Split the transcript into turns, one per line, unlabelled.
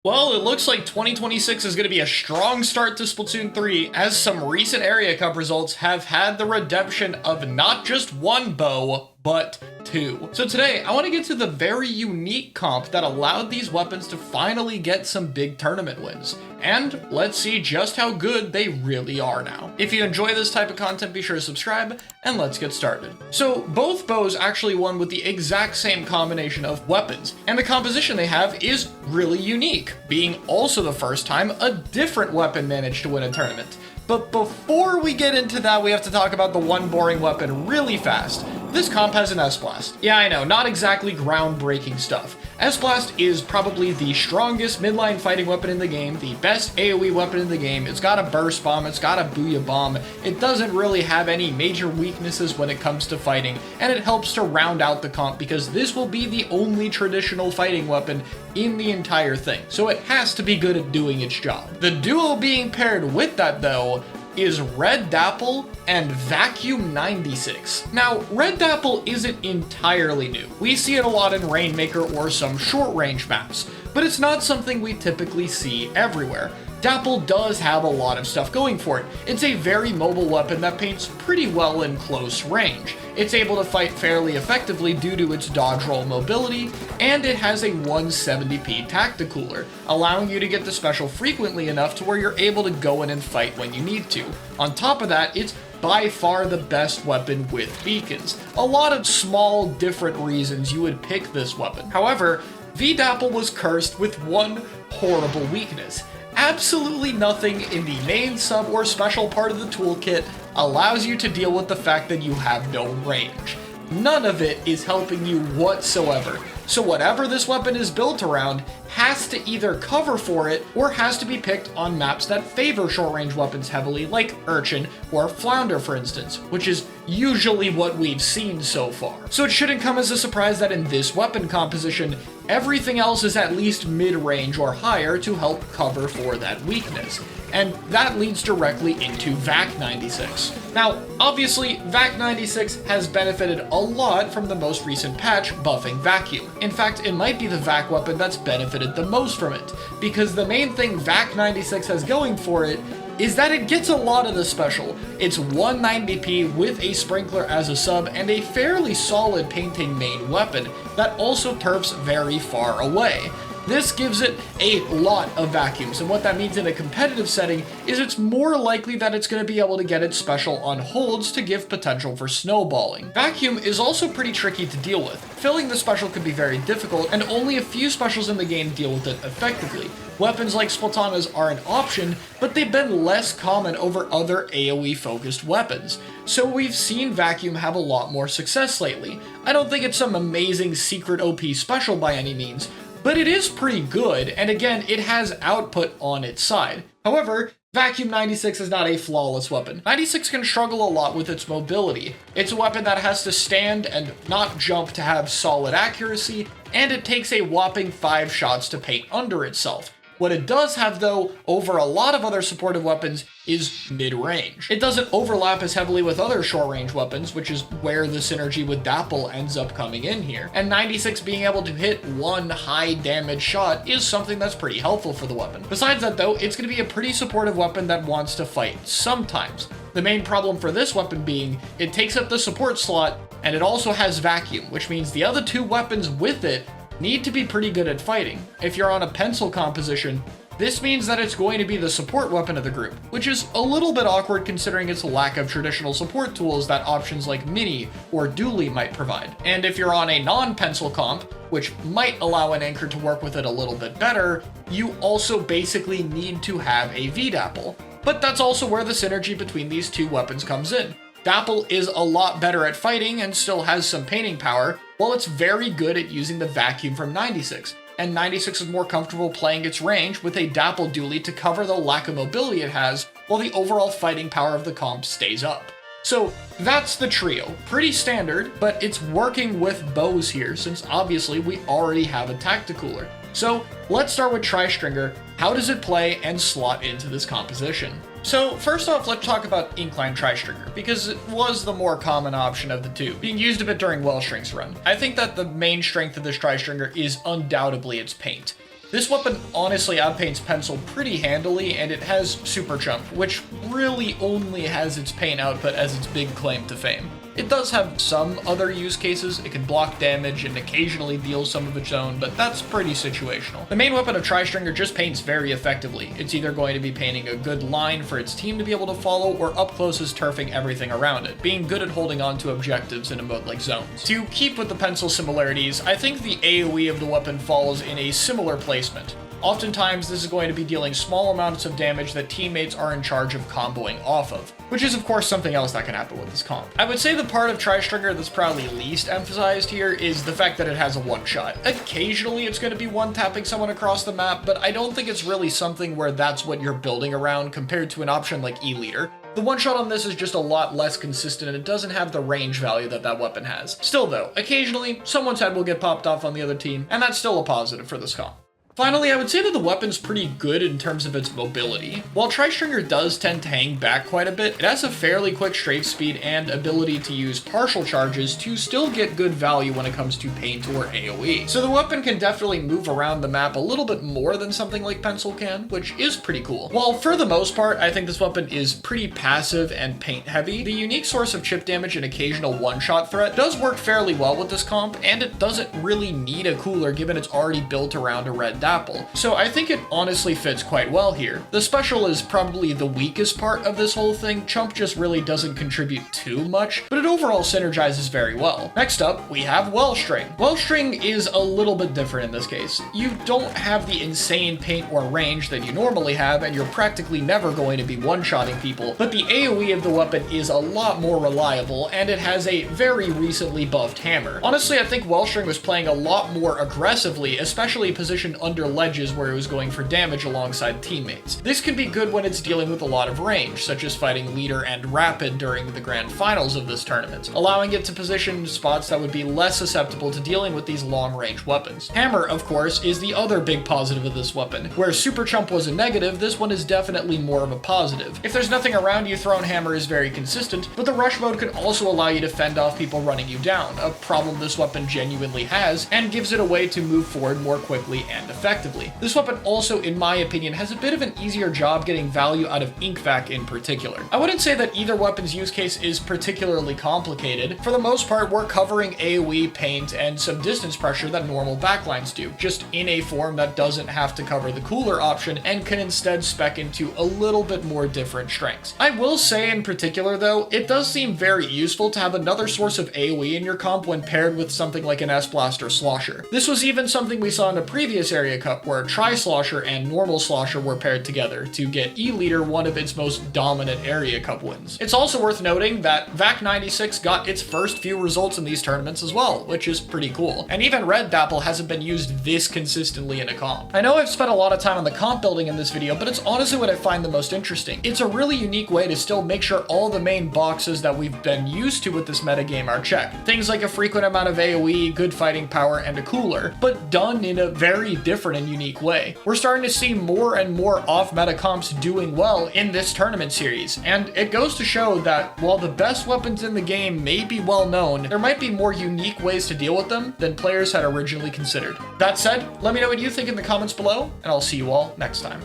Well, it looks like 2026 is going to be a strong start to Splatoon 3, as some recent Area Cup results have had the redemption of not just one bow, but two. So today, I want to get to the very unique comp that allowed these weapons to finally get some big tournament wins. And let's see just how good they really are now. If you enjoy this type of content, be sure to subscribe, and let's get started. So both bows actually won with the exact same combination of weapons, and the composition they have is really unique, being also the first time a different weapon managed to win a tournament. But before we get into that, we have to talk about the one boring weapon really fast. This comp has an S-Blast. Yeah, I know, not exactly groundbreaking stuff. S-Blast is probably the strongest midline fighting weapon in the game, the best AoE weapon in the game. It's got a burst bomb, it's got a booyah bomb. It doesn't really have any major weaknesses when it comes to fighting, and it helps to round out the comp because this will be the only traditional fighting weapon in the entire thing. So it has to be good at doing its job. The duo being paired with that though is Red Dapple and Vacuum 96. Now, Red Dapple isn't entirely new. We see it a lot in Rainmaker or some short-range maps, but it's not something we typically see everywhere. Dapple does have a lot of stuff going for it. It's a very mobile weapon that paints pretty well in close range. It's able to fight fairly effectively due to its dodge roll mobility, and it has a 170p Tacticooler, allowing you to get the special frequently enough to where you're able to go in and fight when you need to. On top of that, it's by far the best weapon with beacons. A lot of small, different reasons you would pick this weapon. However, V-Dapple was cursed with one horrible weakness. Absolutely nothing in the main, sub, or special part of the toolkit allows you to deal with the fact that you have no range. None of it is helping you whatsoever. So whatever this weapon is built around has to either cover for it or has to be picked on maps that favor short-range weapons heavily, like Urchin or Flounder for instance, which is usually what we've seen so far. So it shouldn't come as a surprise that in this weapon composition, everything else is at least mid-range or higher to help cover for that weakness. And that leads directly into VAC 96. Now, obviously, VAC 96 has benefited a lot from the most recent patch buffing Vacuum. In fact, it might be the VAC weapon that's benefited the most from it, because the main thing VAC 96 has going for it is that it gets a lot of the special. It's 190p with a sprinkler as a sub and a fairly solid painting main weapon that also turfs very far away. This gives it a lot of vacuums, and what that means in a competitive setting is it's more likely that it's going to be able to get its special on holds to give potential for snowballing. Vacuum is also pretty tricky to deal with. Filling the special can be very difficult, and only a few specials in the game deal with it effectively. Weapons like Splatanas are an option, but they've been less common over other AoE-focused weapons. So we've seen Vacuum have a lot more success lately. I don't think it's some amazing secret OP special by any means, but it is pretty good, and again, it has output on its side. However, Vacuum 96 is not a flawless weapon. 96 can struggle a lot with its mobility. It's a weapon that has to stand and not jump to have solid accuracy, and it takes a whopping 5 shots to paint under itself. What it does have, though, over a lot of other supportive weapons, is mid-range. It doesn't overlap as heavily with other short-range weapons, which is where the synergy with Dapple ends up coming in here. And 96 being able to hit one high-damage shot is something that's pretty helpful for the weapon. Besides that, though, it's going to be a pretty supportive weapon that wants to fight sometimes. The main problem for this weapon being, it takes up the support slot, and it also has Vacuum, which means the other two weapons with it need to be pretty good at fighting. If you're on a pencil composition, this means that it's going to be the support weapon of the group, which is a little bit awkward considering its lack of traditional support tools that options like Mini or Dooley might provide. And if you're on a non-pencil comp, which might allow an anchor to work with it a little bit better, you also basically need to have a V-Dapple. But that's also where the synergy between these two weapons comes in. Dapple is a lot better at fighting and still has some painting power, while it's very good at using the Vacuum from 96. And 96 is more comfortable playing its range with a Dapple Dooley to cover the lack of mobility it has, while the overall fighting power of the comp stays up. So that's the trio. Pretty standard, but it's working with bows here, since obviously we already have a Tacticooler. So let's start with Tri-Stringer. How does it play and slot into this composition? So first off, let's talk about Incline Tri-Stringer, because it was the more common option of the two, being used a bit during Wellstring's run. I think that the main strength of this Tri-Stringer is undoubtedly its paint. This weapon honestly outpaints Pencil pretty handily, and it has Super Chump, which really only has its paint output as its big claim to fame. It does have some other use cases. It can block damage and occasionally deal some of its own, but that's pretty situational. The main weapon of Tri-Stringer just paints very effectively. It's either going to be painting a good line for its team to be able to follow, or up close is turfing everything around it, being good at holding on to objectives in a mode like Zones. To keep with the Pencil similarities, I think the AoE of the weapon falls in a similar placement. Oftentimes, this is going to be dealing small amounts of damage that teammates are in charge of comboing off of, which is of course something else that can happen with this comp. I would say the part of Tri-Stringer that's probably least emphasized here is the fact that it has a one-shot. Occasionally it's going to be one-tapping someone across the map, but I don't think it's really something where that's what you're building around compared to an option like E-Liter. The one-shot on this is just a lot less consistent, and it doesn't have the range value that that weapon has. Still though, occasionally someone's head will get popped off on the other team, and that's still a positive for this comp. Finally, I would say that the weapon's pretty good in terms of its mobility. While Tri-Stringer does tend to hang back quite a bit, it has a fairly quick strafe speed and ability to use partial charges to still get good value when it comes to paint or AoE. So the weapon can definitely move around the map a little bit more than something like Pencil can, which is pretty cool. While for the most part, I think this weapon is pretty passive and paint heavy, the unique source of chip damage and occasional one-shot threat does work fairly well with this comp, and it doesn't really need a cooler given it's already built around a red Dapple. So I think it honestly fits quite well here. The special is probably the weakest part of this whole thing. Chump just really doesn't contribute too much, but it overall synergizes very well. Next up, we have Wellstring. Wellstring is a little bit different in this case. You don't have the insane paint or range that you normally have, and you're practically never going to be one-shotting people, but the AoE of the weapon is a lot more reliable, and it has a very recently buffed hammer. Honestly, I think Wellstring was playing a lot more aggressively, especially positioned under ledges where it was going for damage alongside teammates. This can be good when it's dealing with a lot of range, such as fighting Leader and Rapid during the grand finals of this tournament, allowing it to position spots that would be less susceptible to dealing with these long-range weapons. Hammer, of course, is the other big positive of this weapon. Where Super Chump was a negative, this one is definitely more of a positive. If there's nothing around you, Thrown Hammer is very consistent, but the rush mode can also allow you to fend off people running you down, a problem this weapon genuinely has, and gives it a way to move forward more quickly and effectively. This weapon also, in my opinion, has a bit of an easier job getting value out of Ink Vac in particular. I wouldn't say that either weapon's use case is particularly complicated. For the most part, we're covering AoE, paint, and some distance pressure that normal backlines do, just in a form that doesn't have to cover the cooler option and can instead spec into a little bit more different strengths. I will say in particular though, it does seem very useful to have another source of AoE in your comp when paired with something like an S-Blast or Slosher. This was even something we saw in a previous area cup where Tri-Slosher and normal Slosher were paired together to get E-Liter one of its most dominant area cup wins. It's also worth noting that VAC 96 got its first few results in these tournaments as well, which is pretty cool. And even Red Dapple hasn't been used this consistently in a comp. I know I've spent a lot of time on the comp building in this video, but it's honestly what I find the most interesting. It's a really unique way to still make sure all the main boxes that we've been used to with this metagame are checked. Things like a frequent amount of AoE, good fighting power, and a cooler, but done in a very different and unique way. We're starting to see more and more off-meta comps doing well in this tournament series, and it goes to show that while the best weapons in the game may be well known, there might be more unique ways to deal with them than players had originally considered. That said, let me know what you think in the comments below, and I'll see you all next time.